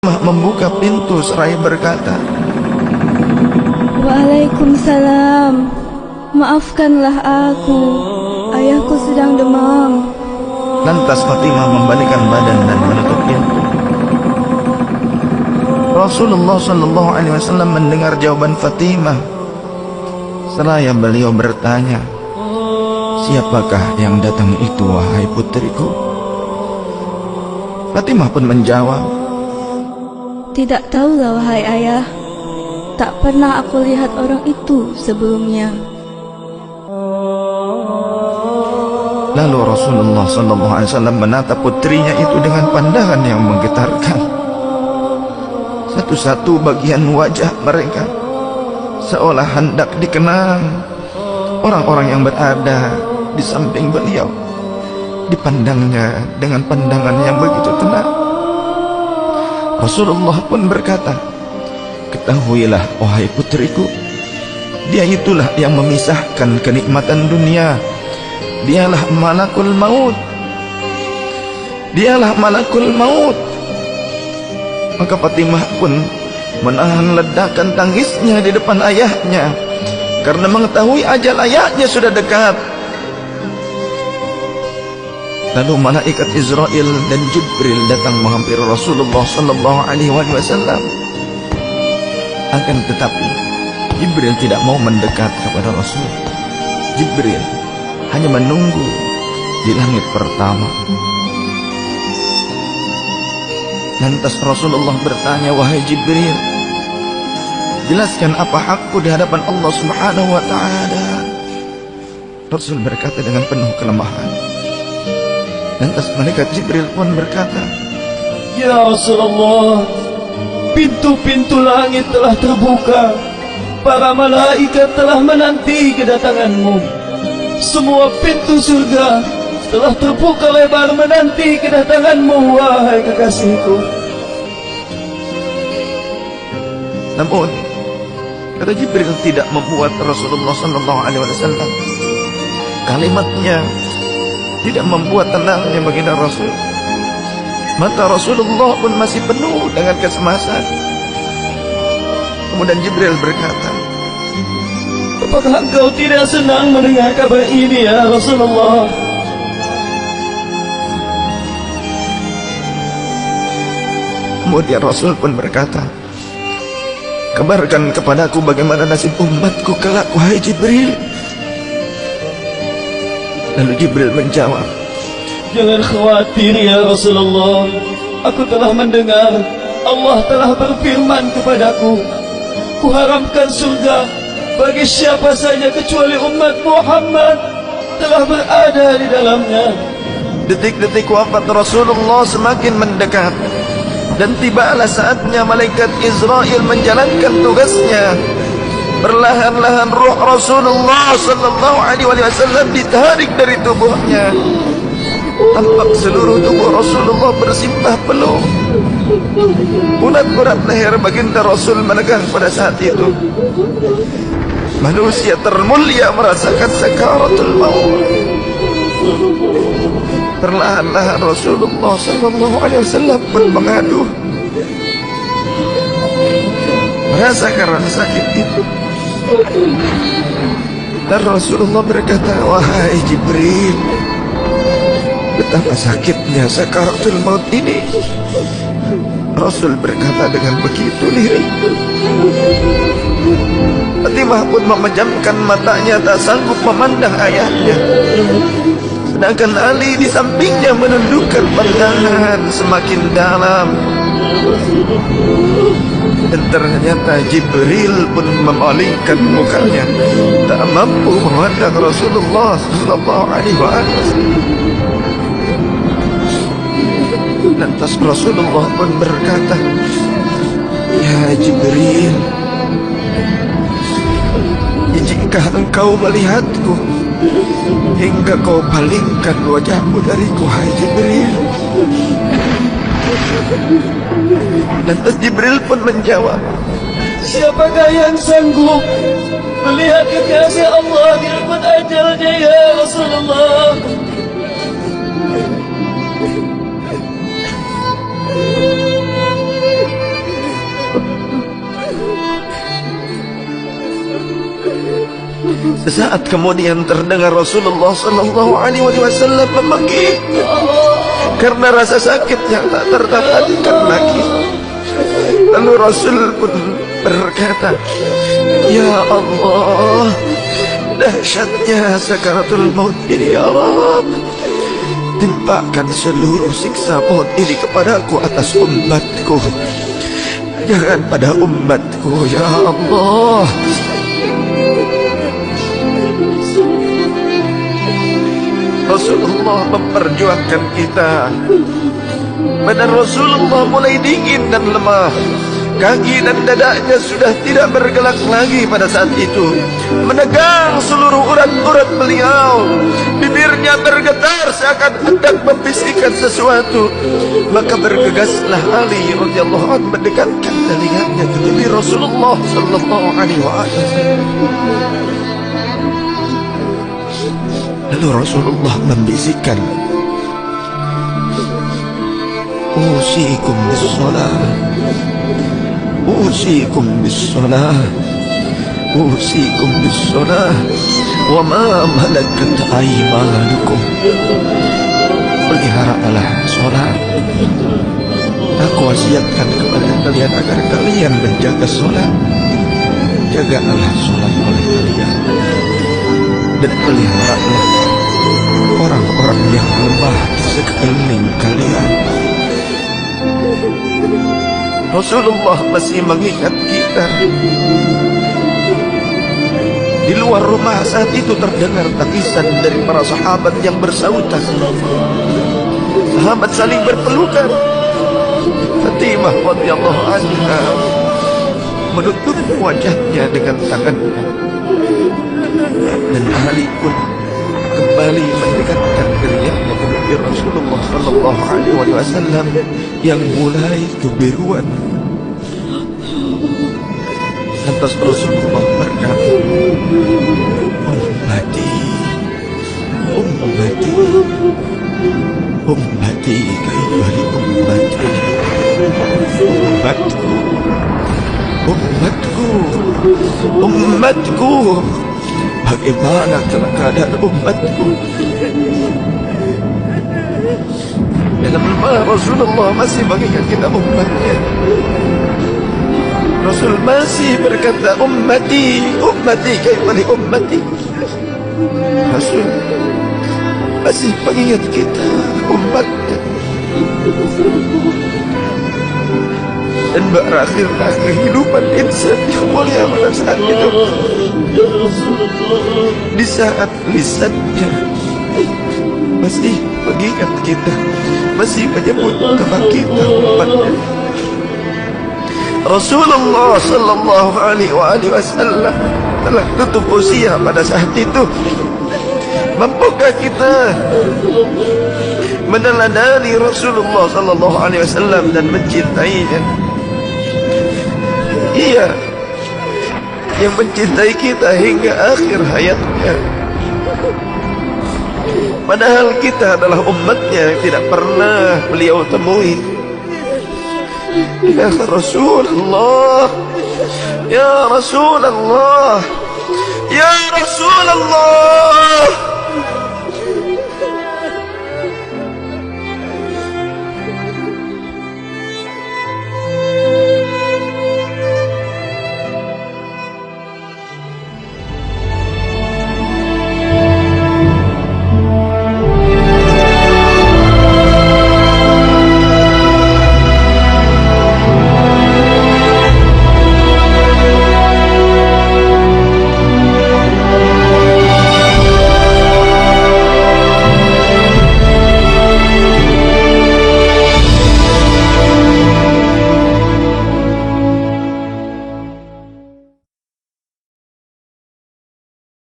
membuka pintu seraya berkata, "Waalaikumsalam. Maafkanlah aku. Ayahku sedang demam." Lantas Fatimah membalikkan badan dan menutup pintu. Rasulullah sallallahu alaihi wasallam mendengar jawaban Fatimah. Seraya beliau bertanya, "Siapakah yang datang itu, wahai putriku?" Fatimah pun menjawab, "Tidak tahulah, wahai ayah. Tak pernah aku lihat orang itu sebelumnya." Lalu Rasulullah sallallahu alaihi wasallam menatap putrinya itu dengan pandangan yang menggetarkan. Satu-satu bagian wajah mereka seolah hendak dikenang orang-orang yang berada di samping beliau. Dipandangnya dengan pandangan yang begitu tenang. Rasulullah pun berkata, "Ketahuilah, wahai putriku, dia itulah yang memisahkan kenikmatan dunia. Dialah malakul maut. Dialah malakul maut." Maka Fatimah pun menahan ledakan tangisnya di depan ayahnya karena mengetahui ajal ayahnya sudah dekat. Lalu malaikat Israel dan Jibril datang menghampiri Rasulullah sallallahu alaihi wasallam. Akan tetapi Jibril tidak mau mendekat kepada Rasul. Jibril hanya menunggu di langit pertama. Lantas Rasulullah bertanya, "Wahai Jibril, jelaskan apa hakku di hadapan Allah Subhanahu wa ta'ala?" Rasul berkata dengan penuh kelemahan. Lantas malaikat Jibril pun berkata, "Ya Rasulullah, pintu-pintu langit telah terbuka. Para malaikat telah menanti kedatanganmu. Semua pintu surga telah terbuka lebar menanti kedatanganmu, wahai kekasihku." Namun kata Jibril tidak membuat Rasulullah sallallahu alaihi wasallam. Kalimatnya tidak membuat tenangnya baginda Rasul. Mata Rasulullah pun masih penuh dengan kecemasan. Kemudian Jibril berkata, "Apakah engkau tidak senang mendengar kabar ini, ya Rasulullah?" Kemudian Rasul pun berkata, "Kabarkan kepadaku bagaimana nasib umatku kelak, wahai Jibril." Lalu Jibril menjawab, "Jangan khawatir, ya Rasulullah. Aku telah mendengar Allah telah berfirman kepadaku, kuharamkan surga bagi siapa saja kecuali umat Muhammad telah berada di dalamnya." Detik-detik wafat Rasulullah semakin mendekat, dan tibalah saatnya malaikat Israel menjalankan tugasnya. Perlahan-lahan ruh Rasulullah sallallahu alaihi wasallam ditarik dari tubuhnya. Tampak seluruh tubuh Rasulullah bersimpah peluh. Urat-urat leher baginda Rasul menegang pada saat itu. Manusia termulia merasakan sakaratul maut. Perlahan-lahan Rasulullah sallallahu alaihi wasallam pun mengadu merasakan rasa sakit itu. Dan Rasulullah berkata, "Wahai Jibril, betapa sakitnya sakaratul maut ini." Rasul berkata dengan begitu lirih. Fatimah pun memejamkan matanya, tak sanggup memandang ayahnya. Sedangkan Ali di sampingnya menundukkan pandangan semakin dalam. Dan ternyata Jibril pun memalingkan mukanya, tak mampu memandang Rasulullah sallallahu alaihi wasallam. Lantas Rasulullah pun berkata, "Ya Jibril, jika engkau melihatku hingga kau palingkan wajahmu dariku, hai Jibril." Lantas Jibril pun menjawab, "Siapakah yang sanggup melihat kekasih Allah direnggut ajalnya, ya Rasulullah?" Sesaat kemudian terdengar Rasulullah sallallahu alaihi wasallam memanggil karena rasa sakit yang tak tertahankan lagi. Lalu Rasul pun berkata, "Ya Allah, dahsyatnya sakaratul maut ini ya Rabb. Timpakan seluruh siksa maut ini kepadaku atas umatku. Jangan pada umatku ya Allah." Rasulullah memperjuangkan kita. Badan Rasulullah mulai dingin dan lemah. Kaki dan dadanya sudah tidak bergerak lagi pada saat itu. Menegang seluruh urat-urat beliau. Bibirnya bergetar seakan hendak membisikkan sesuatu. Maka bergegaslah Ali radhiyallahu anhu mendekatkan telinganya ke bibir Rasulullah sallallahu alaihi wasallam. Lalu Rasulullah membisikkan, "Usikum bis-shalah, usikum bis-shalah, usikum bis-shalah, wa ma malakat aymanukum." Peliharalah salat. Aku wasiatkan kepada kalian agar kalian menjaga salat. Jagalah salat oleh kalian dan peliharalah orang-orang yang lemah di sekeliling kalian. Rasulullah masih mengingat kita. Di luar rumah saat itu terdengar tangisan dari para sahabat yang bersautan. Sahabat saling berpelukan. Fatimah radhiyallahu anha menutup wajahnya dengan tangannya, dan Ali pun kembali mendekatkan dirinya ke bibir Rasulullah sallallahu alaihi wasallam yang mulai kebiruan. Lantas Rasulullah berkata, "Ummati, ummati, ummati, kaifali ummati, ummatku, ummatku, ummatku. Bagaimana keadaan umatku?" Dalam rumah Rasulullah masih mengingat kita umatnya. Rasul masih berkata, "Ummati, ummati, kaifali ummati." Rasul masih mengingat kita umatnya. Dan berakhirlah kehidupan insan yang mulia pada saat itu. Di saat lisannya masih mengingat kita, masih menyebut nama kita umatnya. Rasulullah sallallahu alaihi wasallam telah tutup usia pada saat itu. Mampukah kita meneladani Rasulullah sallallahu alaihi wasallam dan mencintainya? Ia yang mencintai kita hingga akhir hayatnya. Padahal kita adalah umatnya yang tidak pernah beliau temui. Ya Rasulullah, ya Rasulullah, ya Rasulullah.